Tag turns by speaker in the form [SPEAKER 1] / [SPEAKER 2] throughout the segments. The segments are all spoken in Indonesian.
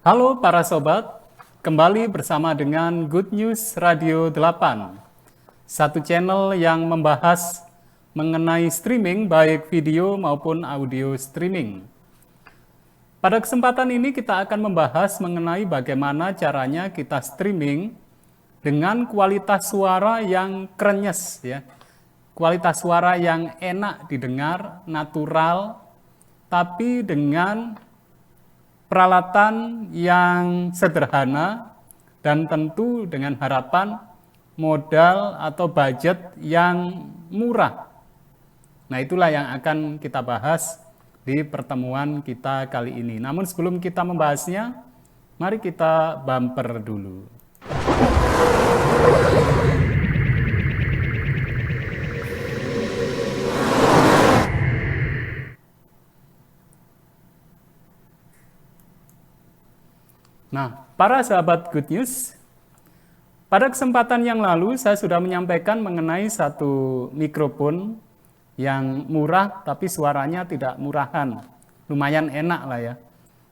[SPEAKER 1] Halo para sobat, kembali bersama dengan Good News Radio 8, satu channel yang membahas mengenai streaming baik video maupun audio streaming. Pada kesempatan ini kita akan membahas mengenai bagaimana caranya kita streaming dengan kualitas suara yang krenyes ya. Kualitas suara yang enak didengar, natural, tapi dengan peralatan yang sederhana dan tentu dengan harapan modal atau budget yang murah. Nah, itulah yang akan kita bahas di pertemuan kita kali ini. Namun sebelum kita membahasnya, mari kita bumper dulu. Nah, para sahabat Good News, pada kesempatan yang lalu saya sudah menyampaikan mengenai satu mikrofon yang murah tapi suaranya tidak murahan, lumayan enak lah ya,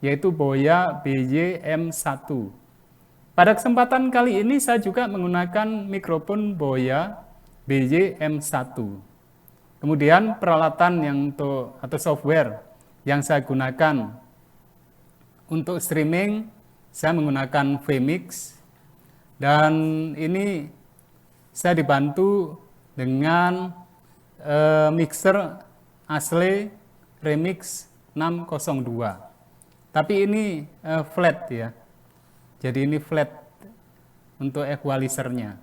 [SPEAKER 1] yaitu Boya BY-M1. Pada kesempatan kali ini saya juga menggunakan mikrofon Boya BY-M1. Kemudian peralatan yang atau software yang saya gunakan untuk streaming, saya menggunakan vMix, dan ini saya dibantu dengan mixer Asle Remix 602. Tapi ini flat ya. Jadi ini flat untuk equalizernya.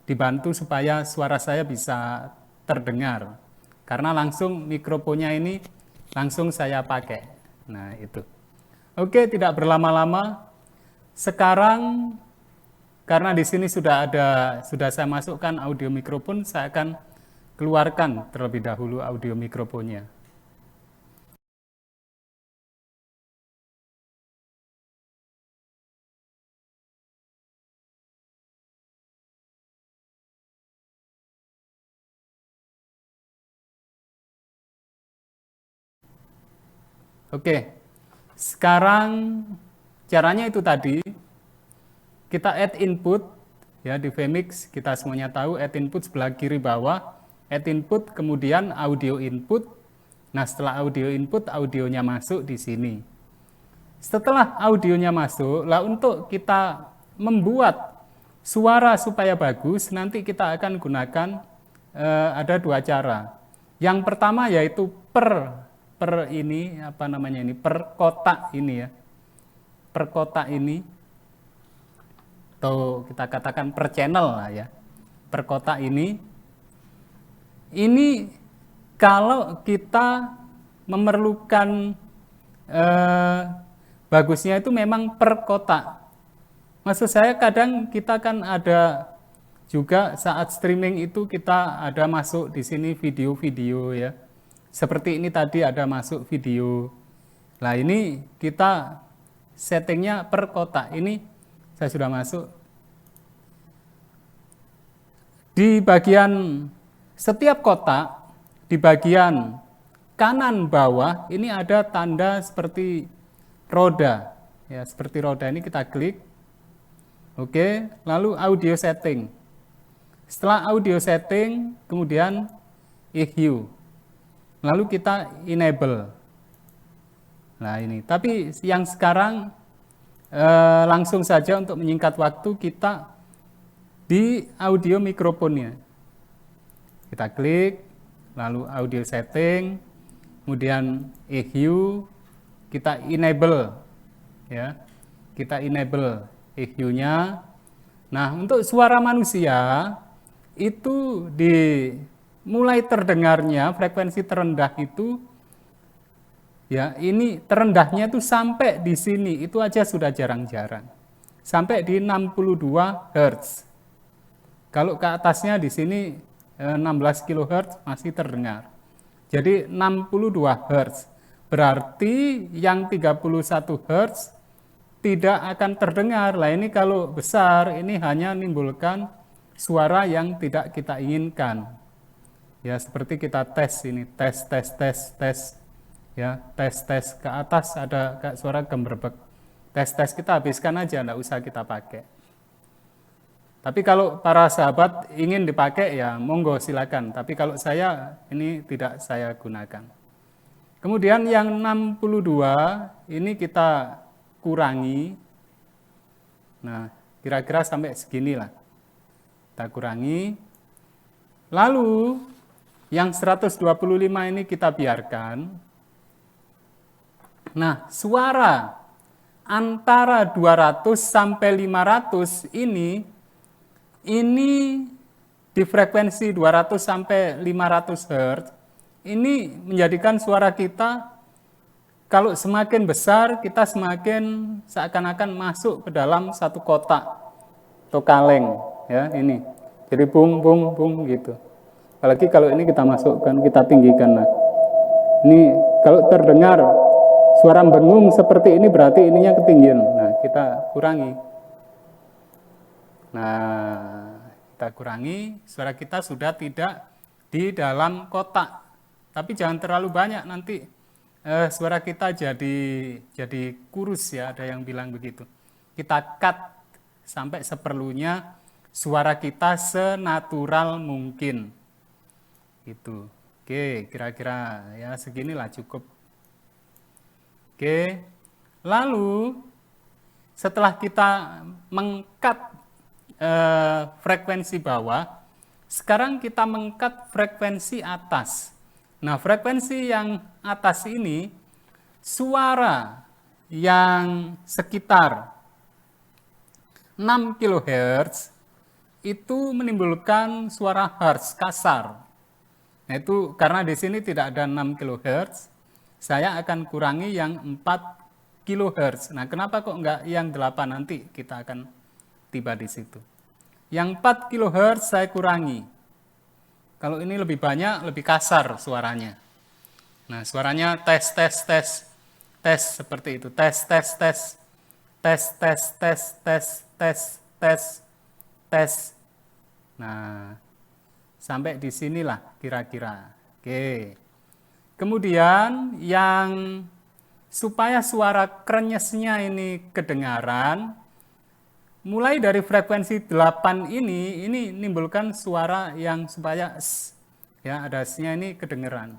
[SPEAKER 1] Dibantu supaya suara saya bisa terdengar. Karena langsung mikrofonnya ini langsung saya pakai. Nah, itu. Oke, tidak berlama-lama. Sekarang karena di sini sudah saya masukkan audio mikrofon, saya akan keluarkan terlebih dahulu audio mikrofonnya. Oke. Sekarang caranya itu tadi, kita add input ya di vMix, kita semuanya tahu add input sebelah kiri bawah, add input kemudian audio input. Nah, setelah audio input, audionya masuk di sini. Setelah audionya masuk, lah untuk kita membuat suara supaya bagus, nanti kita akan gunakan ada dua cara. Yang pertama yaitu per ini apa namanya ini, per kotak ini ya. Per kotak ini atau kita katakan per channel lah ya. Per kotak ini kalau kita memerlukan bagusnya itu memang per kotak. Maksud saya kadang kita kan ada juga saat streaming itu kita ada masuk di sini video-video ya. Seperti ini tadi ada masuk video. Nah, ini kita settingnya per kotak. Ini saya sudah masuk. Di bagian setiap kotak, di bagian kanan bawah, ini ada tanda seperti roda. Ya, seperti roda ini kita klik. Oke, lalu audio setting. Setelah audio setting, kemudian EQ. Lalu kita enable. Nah, ini. Tapi yang sekarang langsung saja untuk menyingkat waktu, kita di audio mikrofonnya. Kita klik, lalu audio setting, kemudian EQ, kita enable. Ya. Kita enable EQ-nya. Nah, untuk suara manusia itu mulai terdengarnya frekuensi terendah itu ya, ini terendahnya itu sampai di sini, itu aja sudah jarang-jarang. Sampai di 62 Hz. Kalau ke atasnya di sini 16 kHz masih terdengar. Jadi 62 Hz. Berarti yang 31 Hz tidak akan terdengar. Lah ini kalau besar ini hanya menimbulkan suara yang tidak kita inginkan. Ya, seperti kita tes ini, tes. Ya, tes ke atas ada kayak suara gemerbek. Tes-tes kita habiskan aja, enggak usah kita pakai. Tapi kalau para sahabat ingin dipakai ya monggo silakan. Tapi kalau saya ini tidak saya gunakan. Kemudian yang 62 ini kita kurangi. Nah, kira-kira sampai seginilah. Kita kurangi. Lalu yang 125 ini kita biarkan. Nah, suara antara 200 sampai 500 ini di frekuensi 200 sampai 500 Hz ini menjadikan suara kita kalau semakin besar kita semakin seakan-akan masuk ke dalam satu kotak atau kaleng ya ini. Jadi bung bung bung gitu. Apalagi kalau ini kita masukkan, kita tinggikan. Nah, ini kalau terdengar suara bengung seperti ini berarti ininya ketinggian. Nah, kita kurangi. Nah, kita kurangi, suara kita sudah tidak di dalam kotak. Tapi jangan terlalu banyak, nanti suara kita jadi kurus ya, ada yang bilang begitu. Kita cut sampai seperlunya, suara kita senatural mungkin. Gitu. Oke, kira-kira ya seginilah cukup. Oke, lalu setelah kita meng-cut frekuensi bawah, sekarang kita meng-cut frekuensi atas. Nah, frekuensi yang atas ini, suara yang sekitar 6 kHz itu menimbulkan suara hertz kasar. Nah, itu karena di sini tidak ada 6 kHz, saya akan kurangi yang 4 kHz. Nah, kenapa kok enggak yang 8? Nanti kita akan tiba di situ. Yang 4 kHz saya kurangi. Kalau ini lebih banyak, lebih kasar suaranya. Nah, suaranya tes seperti itu. Tes. Nah, sampai di sinilah kira-kira. Oke. Kemudian yang supaya suara krenyesnya ini kedengaran, mulai dari frekuensi 8 ini nimbulkan suara yang supaya ya ada S-nya ini kedengeran.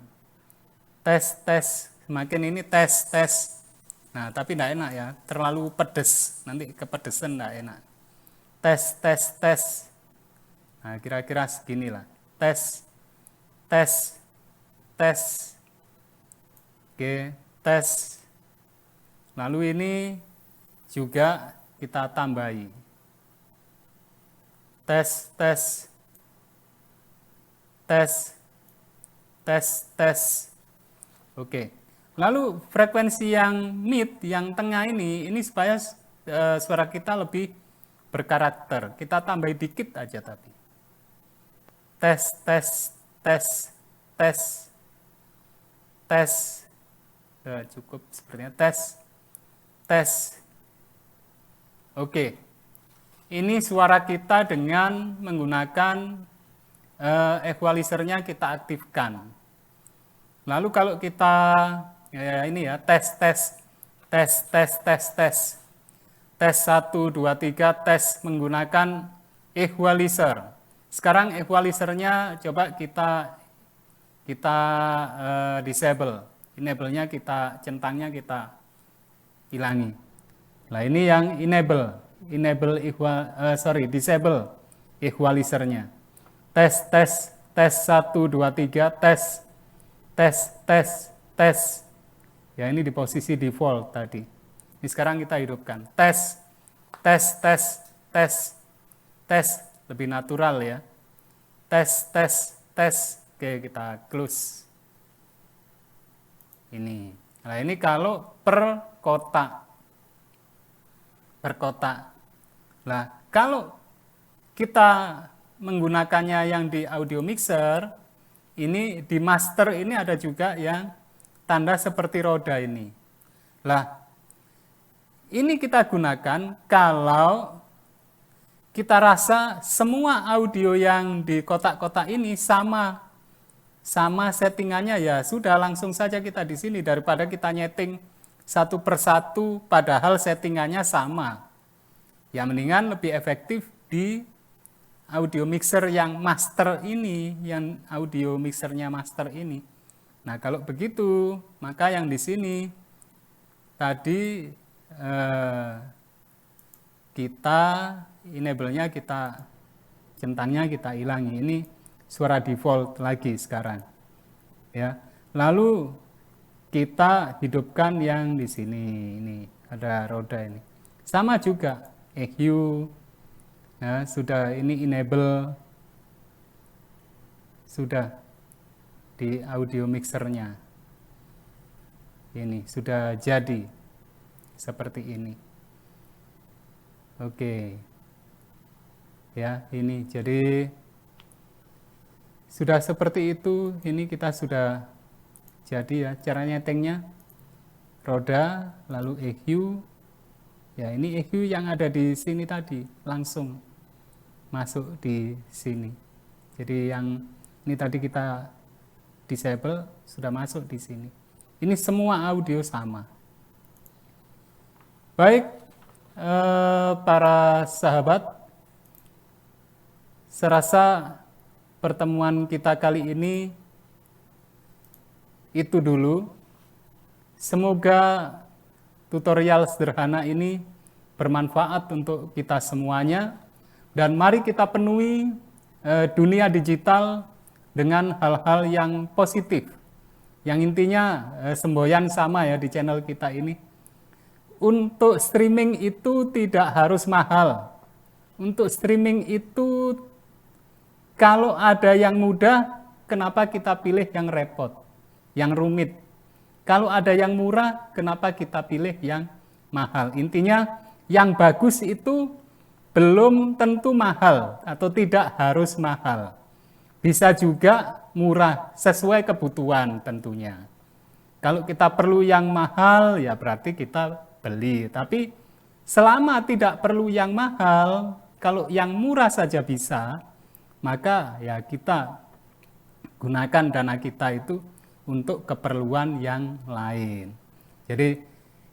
[SPEAKER 1] Tes, semakin ini tes. Nah, tapi enggak enak ya, terlalu pedes, nanti kepedesan enggak enak. Tes. Nah, kira-kira seginilah. Tes. Oke, tes. Lalu ini juga kita tambahi. Tes. Oke. Lalu frekuensi yang mid, yang tengah ini supaya suara kita lebih berkarakter. Kita tambahi dikit aja tapi. Tes. Cukup sepertinya tes. Oke, ini suara kita dengan menggunakan equalizernya kita aktifkan. Lalu kalau kita ini ya tes 1, 2, 3 tes menggunakan equalizer. Sekarang equalizernya coba kita disable, enable-nya kita centangnya kita hilangi. Nah, ini yang disable equalizernya. Tes 1, 2, 3 tes. Ya, ini di posisi default tadi. Ini sekarang kita hidupkan. Tes lebih natural ya. Tes. Oke, kita close. Ini. Nah, ini kalau per kotak. Nah, kalau kita menggunakannya yang di audio mixer, ini di master ini ada juga yang tanda seperti roda ini. Nah, ini kita gunakan kalau kita rasa semua audio yang di kotak-kotak ini sama settingannya, ya sudah langsung saja kita di sini daripada kita nyeting satu persatu padahal settingannya sama. Ya mendingan lebih efektif di audio mixer yang master ini, yang audio mixernya master ini. Nah, kalau begitu, maka yang di sini tadi kita enable-nya, kita centangnya kita hilangi. Ini suara default lagi sekarang. Ya. Lalu kita hidupkan yang di sini. Ini ada roda ini. Sama juga EQ, ya, sudah ini enable, sudah di audio mixernya. Ini sudah jadi seperti ini. Oke. Ya, ini jadi sudah seperti itu. Ini kita sudah jadi ya. Cara nyetingnya roda, lalu EQ. Ya, ini EQ yang ada di sini tadi langsung masuk di sini. Jadi yang ini tadi kita disable sudah masuk di sini. Ini semua audio sama. Baik, para sahabat, serasa pertemuan kita kali ini itu dulu. Semoga tutorial sederhana ini bermanfaat untuk kita semuanya, dan mari kita penuhi dunia digital dengan hal-hal yang positif, yang intinya semboyan sama ya di channel kita ini. Untuk streaming itu tidak harus mahal. Untuk streaming itu kalau ada yang mudah, kenapa kita pilih yang repot, yang rumit? Kalau ada yang murah, kenapa kita pilih yang mahal? Intinya, yang bagus itu belum tentu mahal atau tidak harus mahal. Bisa juga murah, sesuai kebutuhan tentunya. Kalau kita perlu yang mahal, ya berarti kita beli. Tapi selama tidak perlu yang mahal, kalau yang murah saja bisa, maka ya kita gunakan dana kita itu untuk keperluan yang lain. Jadi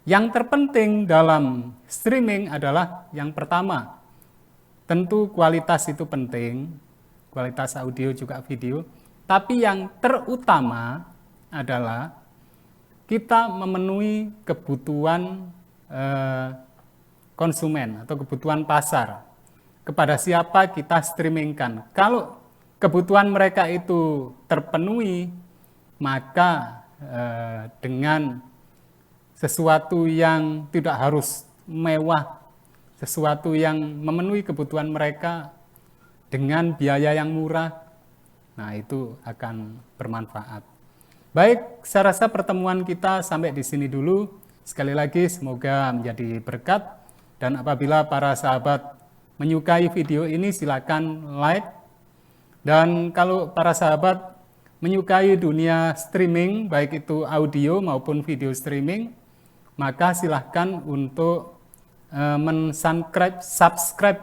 [SPEAKER 1] yang terpenting dalam streaming adalah yang pertama, tentu kualitas itu penting, kualitas audio juga video, tapi yang terutama adalah kita memenuhi kebutuhan konsumen atau kebutuhan pasar. Kepada siapa kita streamingkan. Kalau kebutuhan mereka itu terpenuhi, maka dengan sesuatu yang tidak harus mewah, sesuatu yang memenuhi kebutuhan mereka dengan biaya yang murah, nah itu akan bermanfaat. Baik, saya rasa pertemuan kita sampai di sini dulu. Sekali lagi semoga menjadi berkat, dan apabila para sahabat menyukai video ini silakan like, dan kalau para sahabat menyukai dunia streaming, baik itu audio maupun video streaming, maka silahkan untuk mensubscribe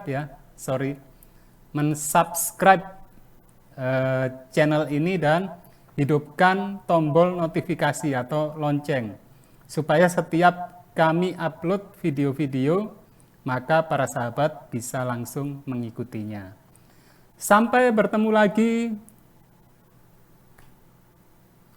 [SPEAKER 1] channel ini dan hidupkan tombol notifikasi atau lonceng, supaya setiap kami upload video-video, maka para sahabat bisa langsung mengikutinya. Sampai bertemu lagi